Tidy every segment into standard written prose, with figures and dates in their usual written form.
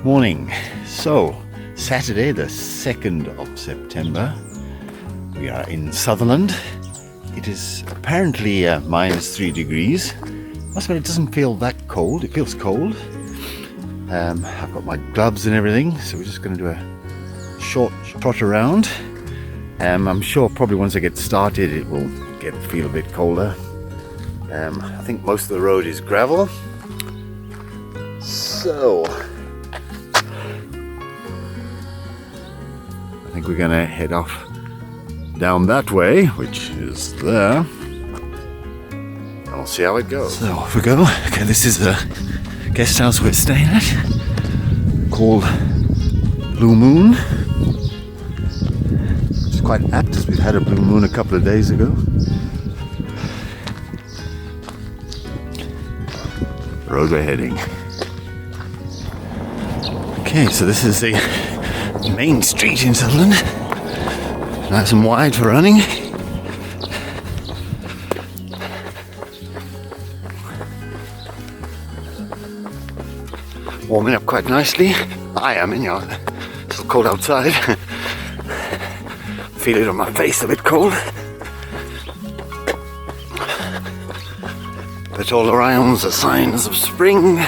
Morning. So, Saturday the 2nd of September. We are in Sutherland. It is apparently -3 degrees. Must admit, it doesn't feel that cold. It feels cold. I've got my gloves and everything, so we're just going to do a short trot around. I'm sure probably once I get started it will feel a bit colder. I think most of the road is gravel. So I think we're going to head off down that way, which is there. And we'll see how it goes. So off we go. Okay, this is the guest house we're staying at, called Blue Moon. It's quite apt as we've had a blue moon a couple of days ago. Road we're heading. Okay, so this is the main street in Sutherland. Nice and wide for running. Warming up quite nicely. I am, it's still cold outside. Feel it on my face, a bit cold. But all around are signs of spring.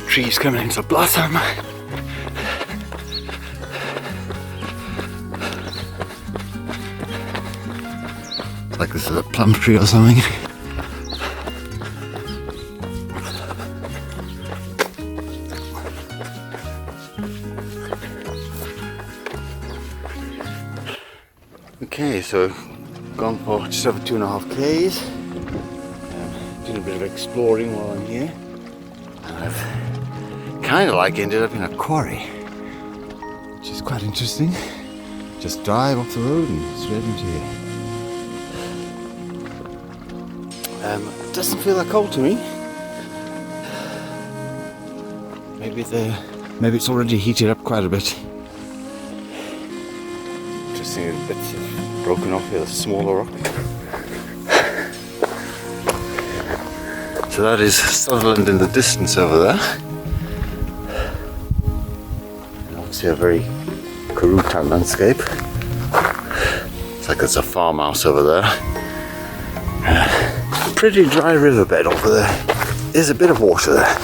Trees coming into blossom. Like this is a plum tree or something. Okay, so gone for just over 2.5 k's. Doing a bit of exploring while I'm here. And I've kind of ended up in a quarry, which is quite interesting. Just drive off the road and straight into here. It doesn't feel that cold to me. Maybe it's already heated up quite a bit. Interesting bits of broken off here, smaller rock. So that is Sutherland in the distance over there. And obviously a very Karoo type landscape. It's like there's a farmhouse over there. Pretty dry riverbed over there. There's a bit of water there.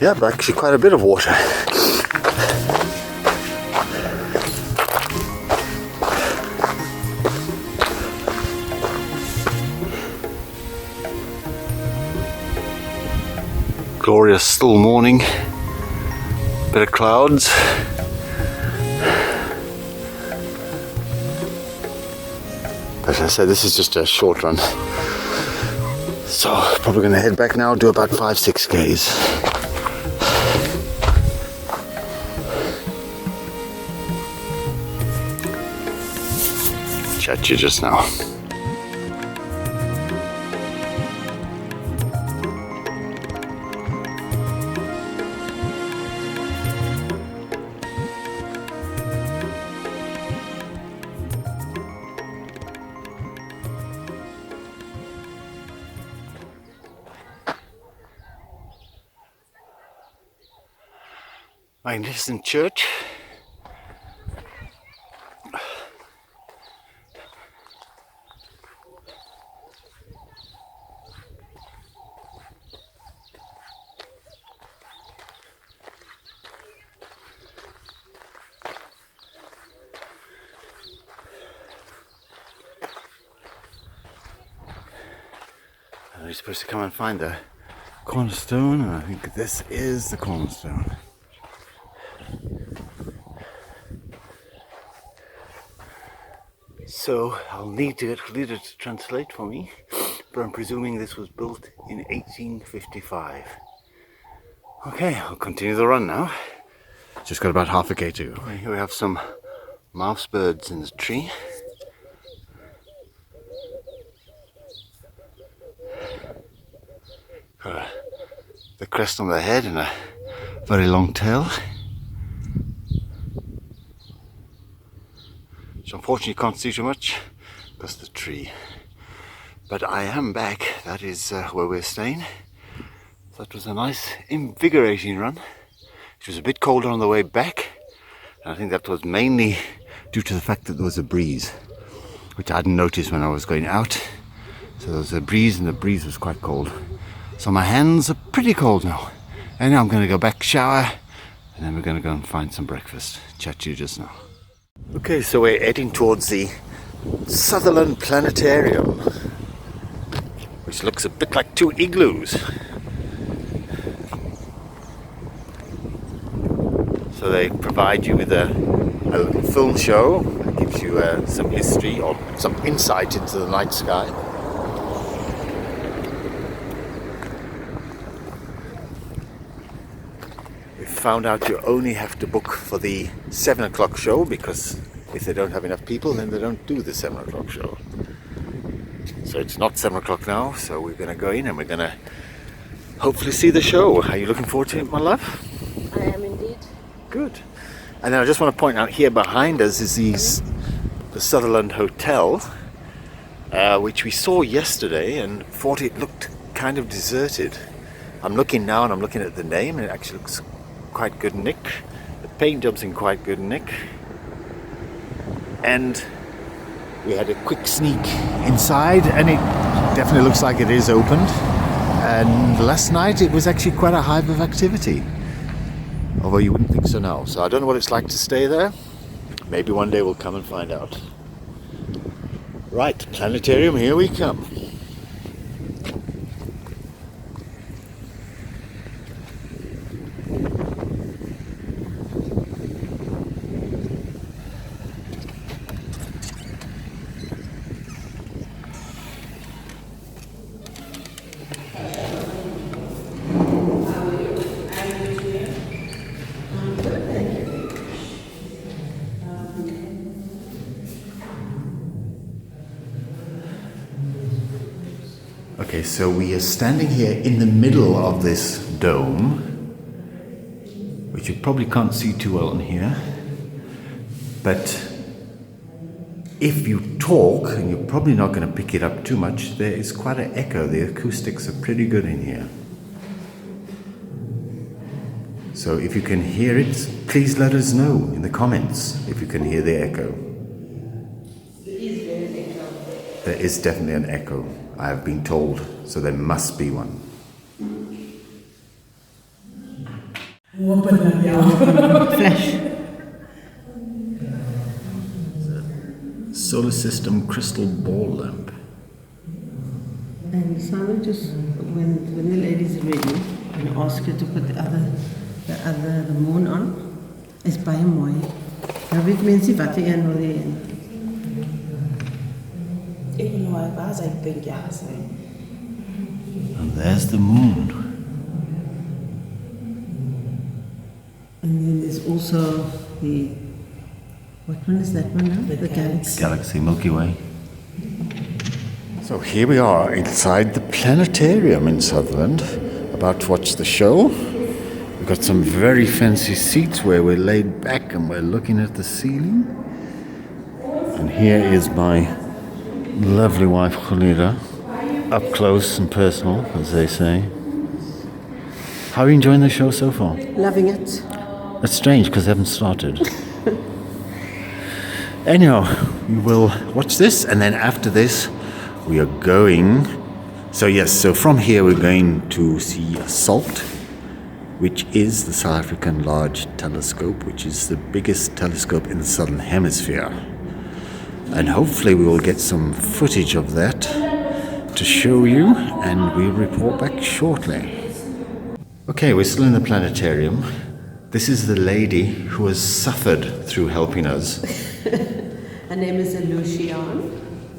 Yeah, but actually quite a bit of water. Glorious still morning. Bit of clouds. As I said, this is just a short run. So probably going to head back now, do about 5-6 k's. Chat you just now. Magnificent church. We're supposed to come and find the cornerstone, and I think this is the cornerstone. So I'll need to get Khalida to translate for me, but I'm presuming this was built in 1855. Okay, I'll continue the run now. Just got about half a k to go. Here we have some mouse birds in the tree. The crest on their head and a very long tail. Which unfortunately you can't see too much because the tree. But I am back. That is where we're staying. That was a nice, invigorating run. It was a bit colder on the way back, and I think that was mainly due to the fact that there was a breeze, which I hadn't noticed when I was going out. So there was a breeze, and the breeze was quite cold. So my hands are pretty cold now. And now I'm going to go back, shower, and then we're going to go and find some breakfast. Chat to you just now. Okay, so we're heading towards the Sutherland Planetarium, which looks a bit like two igloos. So they provide you with a little film show that gives you some history or some insight into the night sky. We found out you only have to book for the 7 o'clock show, because if they don't have enough people, then they don't do the 7 o'clock show. So it's not 7 o'clock now, so we're going to go in and we're going to hopefully see the show. Are you looking forward to it, my love? I am indeed. Good. And then I just want to point out here behind us is the Sutherland Hotel, which we saw yesterday and thought it looked kind of deserted. I'm looking now and I'm looking at the name, and it actually looks quite good nick. The paint job's in quite good nick. And we had a quick sneak inside, and it definitely looks like it is opened. And last night it was actually quite a hive of activity, although you wouldn't think so now. So I don't know what it's like to stay there. Maybe one day we'll come and find out. Right, planetarium, here we come. Okay, so we are standing here in the middle of this dome, which you probably can't see too well in here. But if you talk, and you're probably not going to pick it up too much, there is quite an echo. The acoustics are pretty good in here. So if you can hear it, please let us know in the comments if you can hear the echo. There is definitely an echo, I have been told, so there must be one. Flash. Solar system crystal ball lamp. And Simon, just when the lady's ready, and ask her to put the moon on. Is baie mooi. Nou weet mense wat die een wil hê. Even though I was, I think yes. And there's the moon. And then there's also the, what one is that one now? The galaxy. Galaxy, Milky Way. So here we are inside the planetarium in Sutherland, about to watch the show. We've got some very fancy seats where we're laid back and we're looking at the ceiling. And here is my lovely wife Khulida, up close and personal, as they say. How are you enjoying the show so far? Loving it. That's strange because they haven't started. Anyhow, we will watch this, and then after this we are going. So from here we're going to see SALT, which is the South African Large Telescope, which is the biggest telescope in the Southern Hemisphere. And hopefully we will get some footage of that to show you, and we'll report back shortly. Okay, we're still in the planetarium. This is the lady who has suffered through helping us. Her name is Lucian.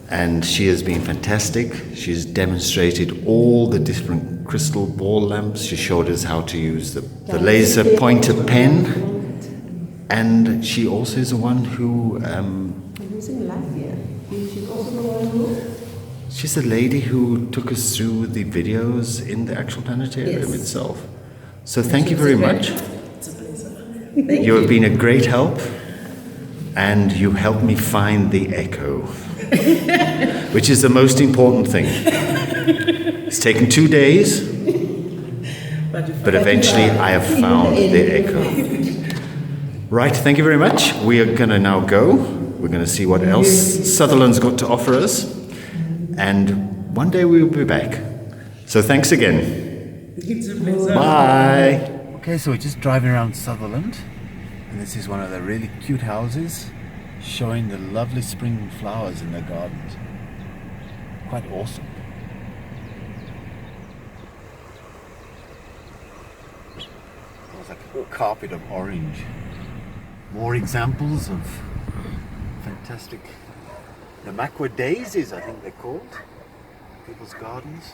And she has been fantastic. She's demonstrated all the different crystal ball lamps. She showed us how to use the laser pointer pen. And she also is the one who... Using Latvia. She's also the one who... She's the lady who took us through the videos in the actual planetarium itself. So thank you very much. It's a pleasure. You have been a great help. and you helped me find the echo, which is the most important thing. It's taken 2 days, but eventually I have found the echo. Right, thank you very much. We are going to now go. We're going to see what else Sutherland's got to offer us, and one day we will be back. So thanks again. It's a pleasure. Bye. Okay, so we're just driving around Sutherland, and this is one of the really cute houses showing the lovely spring flowers in their gardens. Quite awesome. There's like a carpet of orange. More examples of fantastic Namakwa daisies, I think they're called. People's gardens.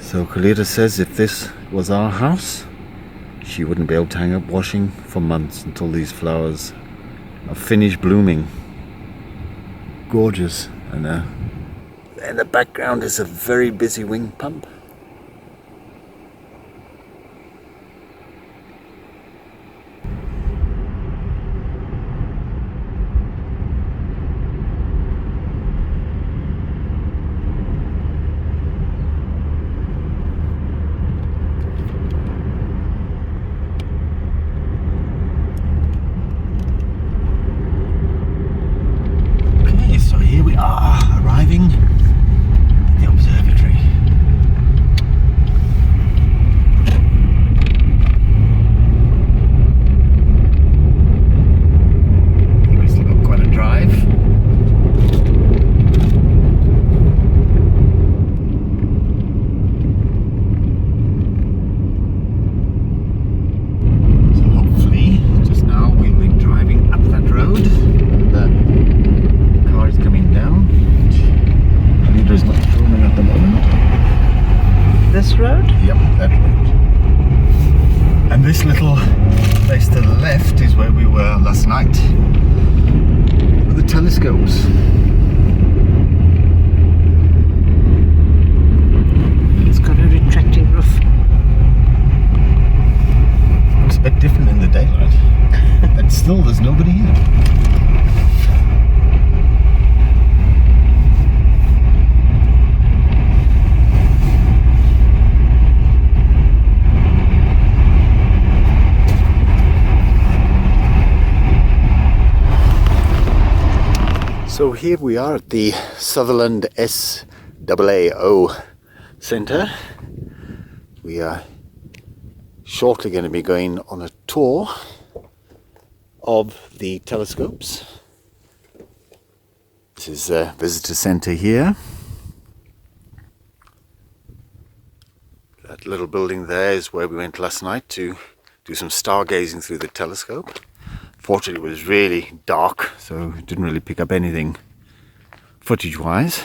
So Kalita says if this was our house, she wouldn't be able to hang up washing for months until these flowers are finished blooming. Gorgeous. And in the background is a very busy wing pump. Arriving at the observatory. I think we still got quite a drive. So hopefully, just now we'll be driving up that road. The car is coming down. There's not filming at the moment. This road? Yep, that road. And this little place to the left is where we were last night with the telescopes. It's got a retracting roof. Looks a bit different in the daylight, but still there's nobody here. So here we are at the Sutherland SAAO Centre. We are shortly going to be going on a tour of the telescopes. This is a visitor centre here. That little building there is where we went last night to do some stargazing through the telescope. Fortunately, it was really dark, so didn't really pick up anything footage-wise.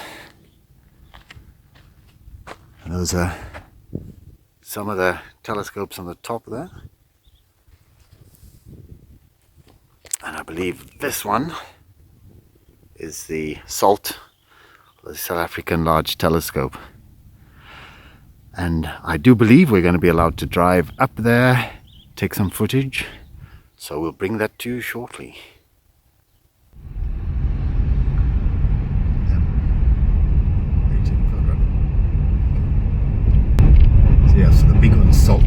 And those are some of the telescopes on the top there. And I believe this one is the SALT, the South African Large Telescope. And I do believe we're going to be allowed to drive up there, take some footage. So we'll bring that to you shortly. So yeah, so the big one's SALT.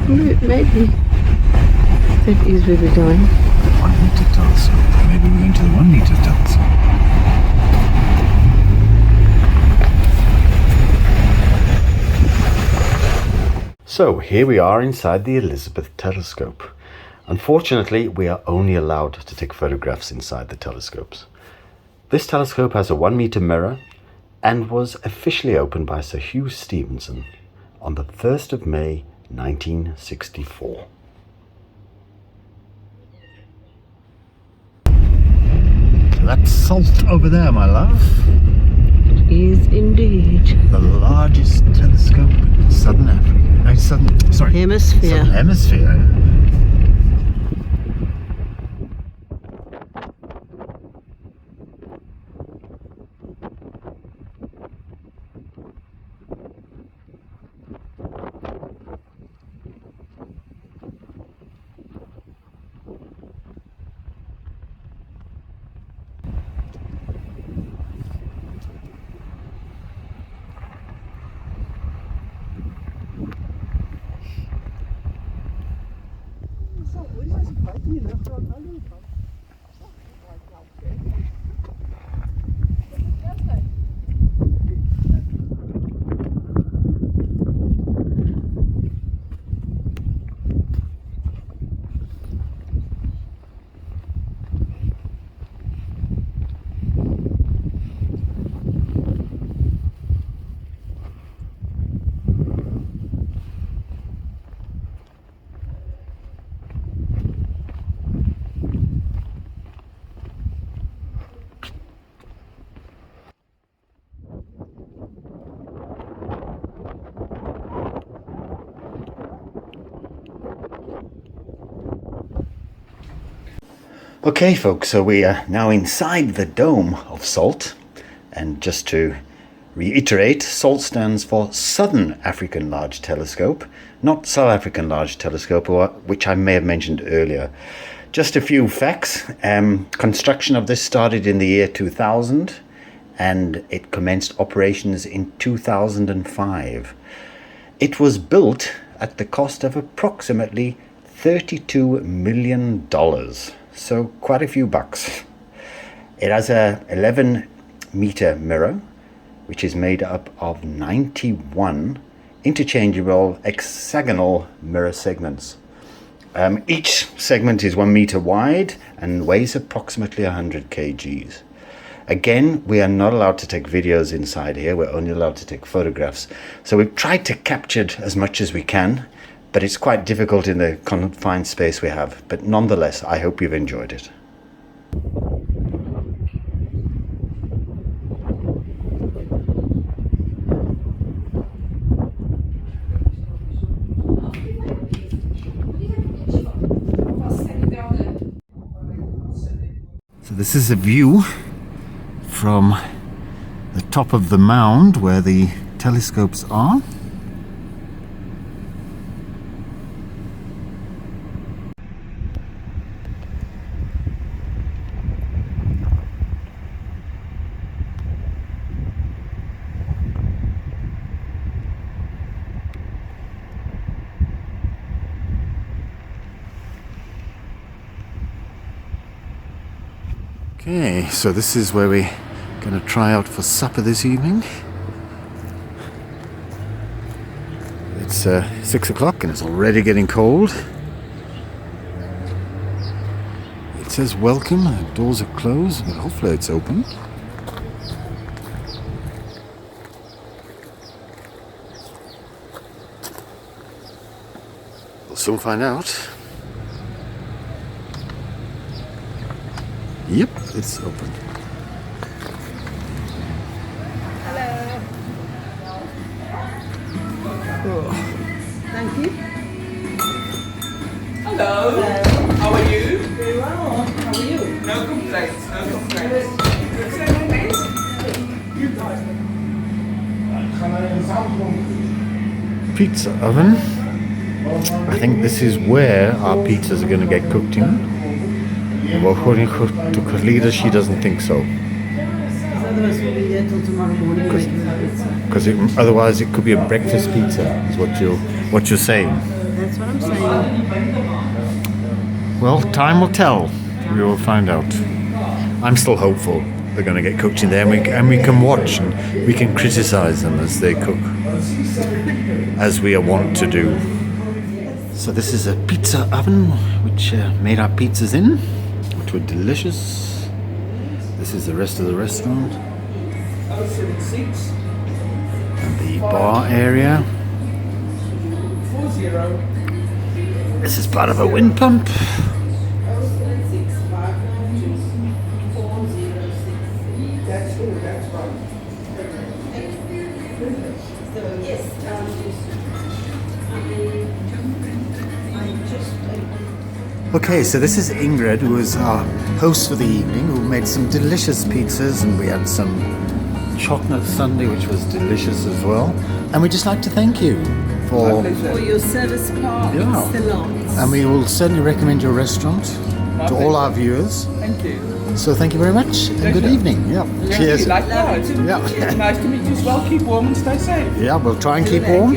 Maybe that is where we're going. 1 meter telescope. Maybe we're going to the 1 meter telescope. So here we are inside the Elizabeth telescope. Unfortunately, we are only allowed to take photographs inside the telescopes. This telescope has a 1 meter mirror and was officially opened by Sir Hugh Stevenson on the 1st of May 1964. So that's Salt over there, my love. It is indeed. The largest telescope in Southern Africa. Hemisphere. Southern Hemisphere. Okay folks, so we are now inside the dome of SALT, and just to reiterate, SALT stands for Southern African Large Telescope, not South African Large Telescope, which I may have mentioned earlier. Just a few facts. Construction of this started in the year 2000 and it commenced operations in 2005. It was built at the cost of approximately $32 million. So quite a few bucks. It has a 11 meter mirror, which is made up of 91 interchangeable hexagonal mirror segments. Each segment is 1 meter wide and weighs approximately 100 kgs. Again, we are not allowed to take videos inside here. We're only allowed to take photographs. So we've tried to capture it as much as we can, but it's quite difficult in the confined space we have. But nonetheless, I hope you've enjoyed it. So this is a view from the top of the mound where the telescopes are. Okay, so this is where we're going to try out for supper this evening. It's 6 o'clock and it's already getting cold. It says welcome, the doors are closed, but hopefully it's open. We'll soon find out. Yep, it's open. Hello. Oh. Thank you. Hello. How are you? Very well. How are you? No complaints, no complaints. Say my name? Pizza oven. I think this is where our pizzas are going to get cooked in. Well, according to Kalida, she doesn't think so. Otherwise we'll be there till tomorrow morning making the pizza. Because otherwise it could be a breakfast pizza, is what you're saying. That's what I'm saying. Well, time will tell. We will find out. I'm still hopeful they're going to get cooked in there, and we can watch and we can criticise them as they cook, as we are wont to do. So this is a pizza oven which made our pizzas in, which were delicious. This is the rest of the restaurant. 076 And the bar area. 40. This is part of a wind pump. That's good, that's right. Okay, so this is Ingrid, who is our host for the evening, who made some delicious pizzas, and we had some chocolate sundae, which was delicious as well. And we'd just like to thank you for... For your service par Yeah. excellence. And we will certainly recommend your restaurant to all our viewers. Thank you. So thank you very much, and good evening. Yeah. Cheers. Likewise. Yeah. Nice to meet you as well. Keep warm and stay safe. Yeah, we'll try and keep warm.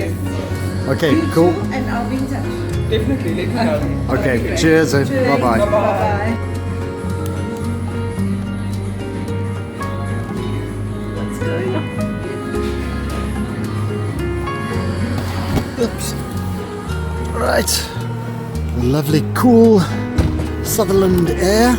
Okay, cool. And I'll be in touch. Definitely, let me know. Okay, cheers and bye-bye. Bye-bye. What's going on? Oops. Right. Lovely, cool Sutherland air.